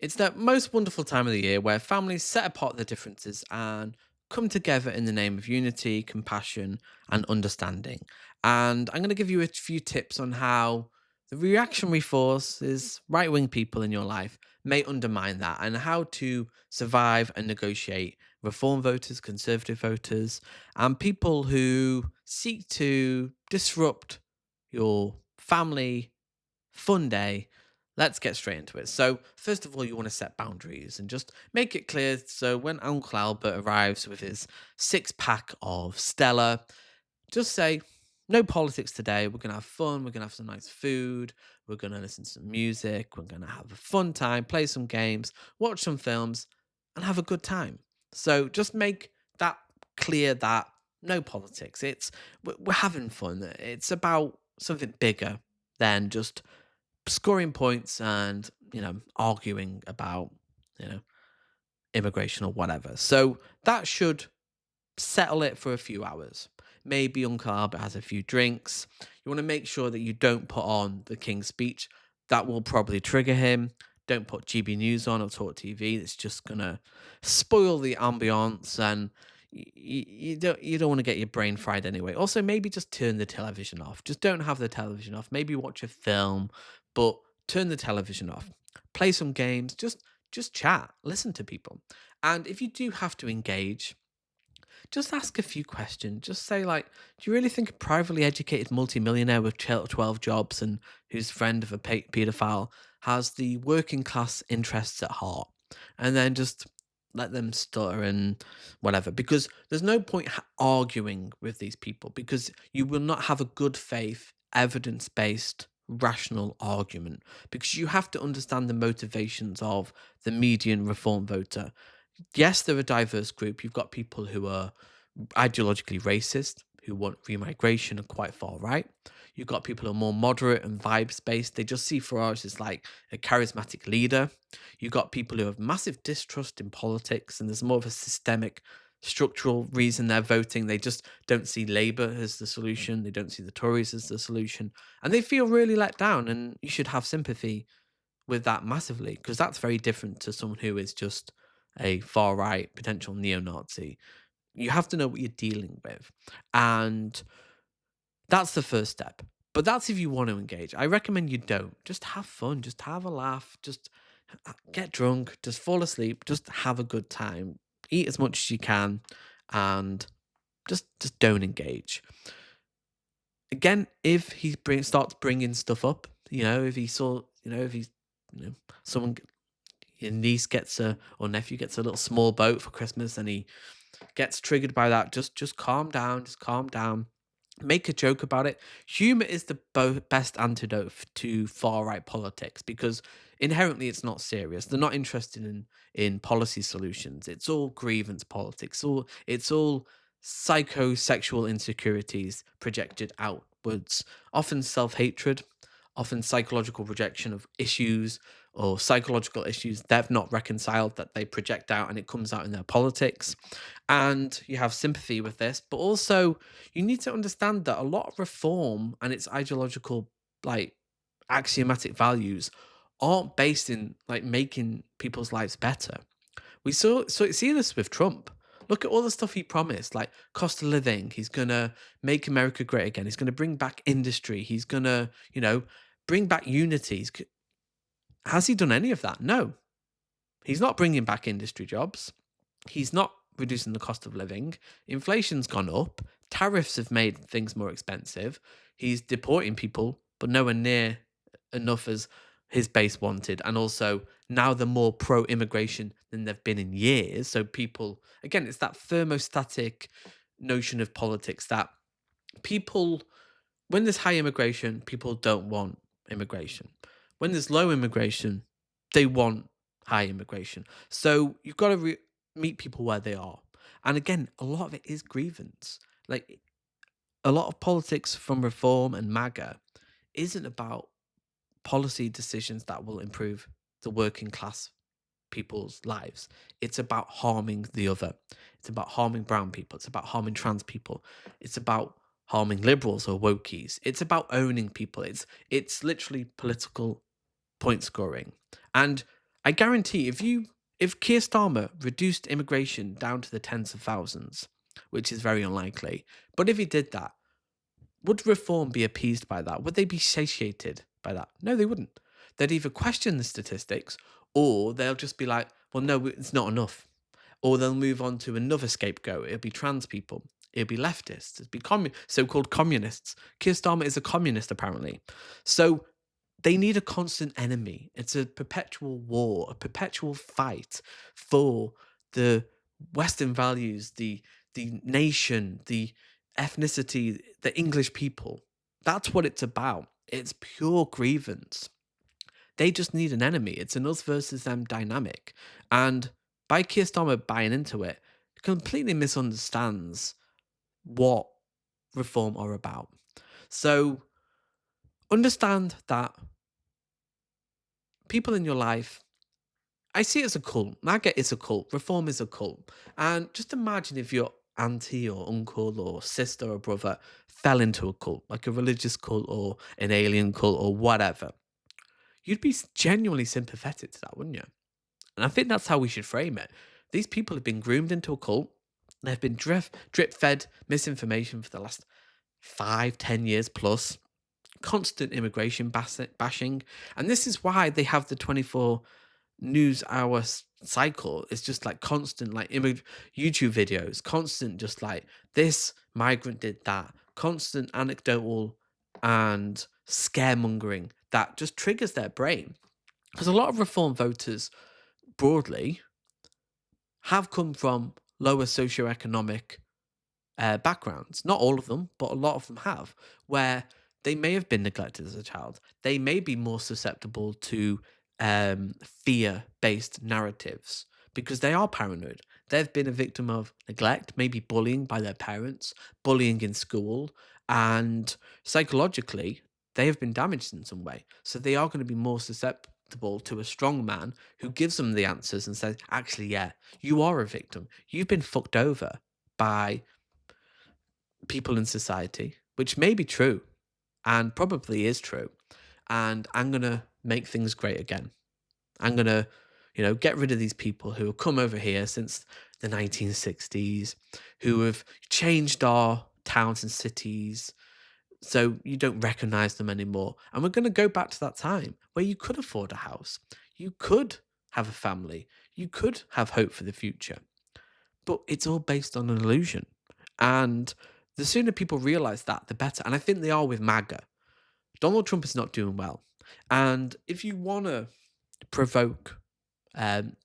It's that most wonderful time of the year where families set apart their differences and come together in the name of unity, compassion, and understanding. And I'm going to give you a few tips on how the reactionary forces, right wing people in your life, may undermine that, and how to survive and negotiate reform voters, conservative voters, and people who seek to disrupt your family fun day. Let's get straight into it. So, first of all, you want to set boundaries and just make it clear. So, when Uncle Albert arrives with his six-pack of Stella, just say, no politics today. We're going to have fun. We're going to have some nice food. We're going to listen to some music. We're going to have a fun time, play some games, watch some films, and have a good time. So, just make that clear that no politics. We're having fun. It's about something bigger than just scoring points and arguing about you know immigration or whatever. So that should settle it for a few hours. Maybe Uncle Albert has a few drinks. You want to make sure that you don't put on the King's speech. That will probably trigger him. Don't put GB News on or Talk TV. It's just gonna spoil the ambiance, and you don't want to get your brain fried anyway. Also, maybe just turn the television off. Just don't have the television off. Maybe watch a film, but turn the television off. Play some games. Just chat. Listen to people. And if you do have to engage, just ask a few questions. Just say, like, do you really think a privately educated multimillionaire with 12 jobs and who's friend of a pedophile has the working class interests at heart? And then just let them stutter and whatever. Because there's no point arguing with these people, because you will not have a good faith, evidence based, rational argument, because you have to understand the motivations of the median reform voter. Yes, they're a diverse group. You've got people who are ideologically racist, who want remigration and quite far right. You've got people who are more moderate and vibes based. They just see Farage as like a charismatic leader. You've got people who have massive distrust in politics, and there's more of a systemic, structural reason they're voting. They just don't see Labour as the solution. They don't see the Tories as the solution. And they feel really let down. And you should have sympathy with that massively, because that's very different to someone who is just a far right potential neo Nazi. You have to know what you're dealing with. And that's the first step. But that's if you want to engage. I recommend you don't. Just have fun. Just have a laugh. Just get drunk. Just fall asleep. Just have a good time. Eat as much as you can, and just don't engage. Again, if he starts bringing stuff up, if he saw, if he's, someone, your niece gets a or nephew gets a little small boat for Christmas, and he gets triggered by that, just calm down, just calm down. Make a joke about it. Humor is the best antidote to far right politics, because inherently it's not serious. They're not interested in policy solutions. It's all grievance politics. It's all psychosexual insecurities projected outwards. Often self hatred, often psychological rejection of issues, or psychological issues they've not reconciled that they project out, and it comes out in their politics. And you have sympathy with this, but also you need to understand that a lot of reform and its ideological, like, axiomatic values aren't based in like making people's lives better. We see this with Trump. Look at all the stuff he promised, like cost of living. He's gonna make America great again. He's gonna bring back industry. He's gonna, bring back unity. Has he done any of that? No. He's not bringing back industry jobs. He's not reducing the cost of living. Inflation's gone up. Tariffs have made things more expensive. He's deporting people, but nowhere near enough as his base wanted. And also, now they're more pro immigration than they've been in years. So, people, again, it's that thermostatic notion of politics that people, when there's high immigration, people don't want immigration. When there's low immigration, they want high immigration. So you've got to meet people where they are. And again, a lot of it is grievance. Like, a lot of politics from Reform and MAGA isn't about policy decisions that will improve the working class people's lives. It's about harming the other. It's about harming brown people. It's about harming trans people. It's about harming liberals or wokies. It's about owning people. It's literally political point scoring. And I guarantee if Keir Starmer reduced immigration down to the tens of thousands, which is very unlikely, but if he did that, would Reform be appeased by that? Would they be satiated by that? No, they wouldn't. They'd either question the statistics or they'll just be like, well, no, it's not enough. Or they'll move on to another scapegoat. It'll be trans people. It'll be leftists. It'll be so-called communists. Keir Starmer is a communist, apparently. So they need a constant enemy. It's a perpetual war, a perpetual fight for the Western values, the nation, the ethnicity, the English people. That's what it's about. It's pure grievance. They just need an enemy. It's an us versus them dynamic. And by Keir Starmer buying into it, completely misunderstands what reform are about. So understand that people in your life, I see it as a cult. MAGA is a cult. Reform is a cult. And just imagine if your auntie or uncle or sister or brother fell into a cult, like a religious cult or an alien cult or whatever. You'd be genuinely sympathetic to that, wouldn't you? And I think that's how we should frame it. These people have been groomed into a cult. They've been drip fed misinformation for the last 5, 10 years plus. Constant immigration bashing. And this is why they have the 24 news hour cycle. It's just like constant like YouTube videos, constant just like this migrant did that, constant anecdotal and scaremongering that just triggers their brain. Because a lot of reform voters broadly have come from lower socioeconomic backgrounds. Not all of them, but a lot of them have, where they may have been neglected as a child. They may be more susceptible to fear based narratives because they are paranoid. They've been a victim of neglect, maybe bullying by their parents, bullying in school, and psychologically, they have been damaged in some way. So they are going to be more susceptible to a strong man who gives them the answers and says, actually, yeah, you are a victim. You've been fucked over by people in society, which may be true and probably is true. And I'm going to make things great again. I'm going to, get rid of these people who have come over here since the 1960s, who have changed our towns and cities so you don't recognize them anymore. And we're going to go back to that time where you could afford a house, you could have a family, you could have hope for the future. But it's all based on an illusion. And the sooner people realize that, the better. And I think they are with MAGA. Donald Trump is not doing well. And if you want to provoke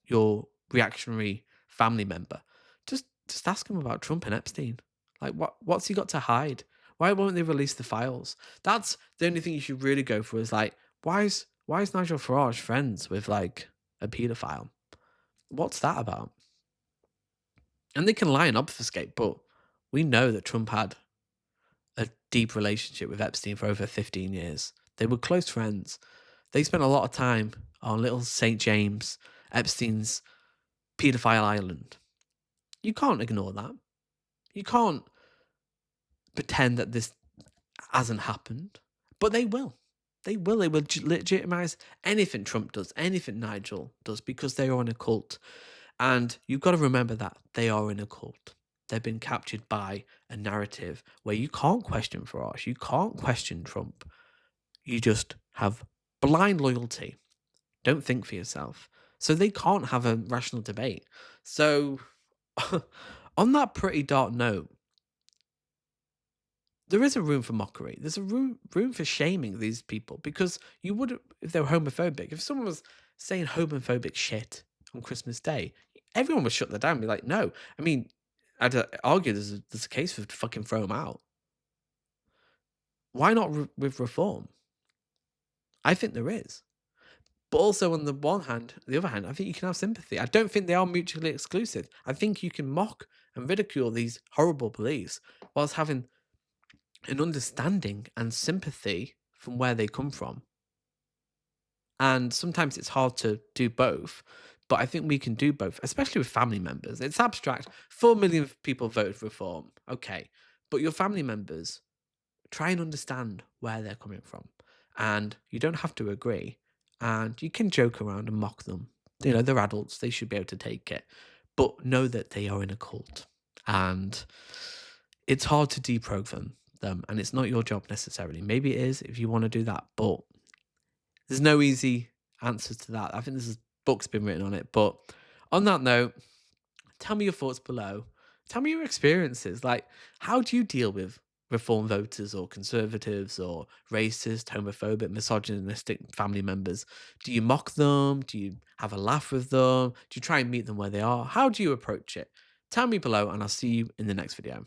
your reactionary family member, just ask him about Trump and Epstein. Like, what's he got to hide? Why won't they release the files? That's the only thing you should really go for. Is like, why is Nigel Farage friends with like a paedophile? What's that about? And they can lie and obfuscate, but we know that Trump had a deep relationship with Epstein for over 15 years. They were close friends. They spent a lot of time on little St. James, Epstein's paedophile island. You can't ignore that. You can't pretend that this hasn't happened. But they will. They will. They will legitimize anything Trump does, anything Nigel does, because they are in a cult. And you've got to remember that they are in a cult. They've been captured by a narrative where you can't question Farage, you can't question Trump. You just have blind loyalty. Don't think for yourself. So they can't have a rational debate. So, on that pretty dark note, there is a room for mockery. There's a room for shaming these people because you would, if they were homophobic, if someone was saying homophobic shit on Christmas Day, everyone would shut that down and be like, no. I mean, I'd argue there's a case for fucking throw them out. Why not with reform? I think there is. But also on the other hand, I think you can have sympathy. I don't think they are mutually exclusive. I think you can mock and ridicule these horrible beliefs whilst having an understanding and sympathy from where they come from. And sometimes it's hard to do both, but I think we can do both, especially with family members. It's abstract. 4 million people voted for reform. Okay. But your family members, try and understand where they're coming from. And you don't have to agree. And you can joke around and mock them. they're adults, they should be able to take it. But know that they are in a cult. And it's hard to deprogram them, and it's not your job necessarily. Maybe it is if you want to do that, but there's no easy answers to that. I think this book's been written on it. But on that note, tell me your thoughts below. Tell me your experiences. Like, how do you deal with reform voters or conservatives or racist, homophobic, misogynistic family members? Do you mock them? Do you have a laugh with them? Do you try and meet them where they are? How do you approach it? Tell me below, and I'll see you in the next video.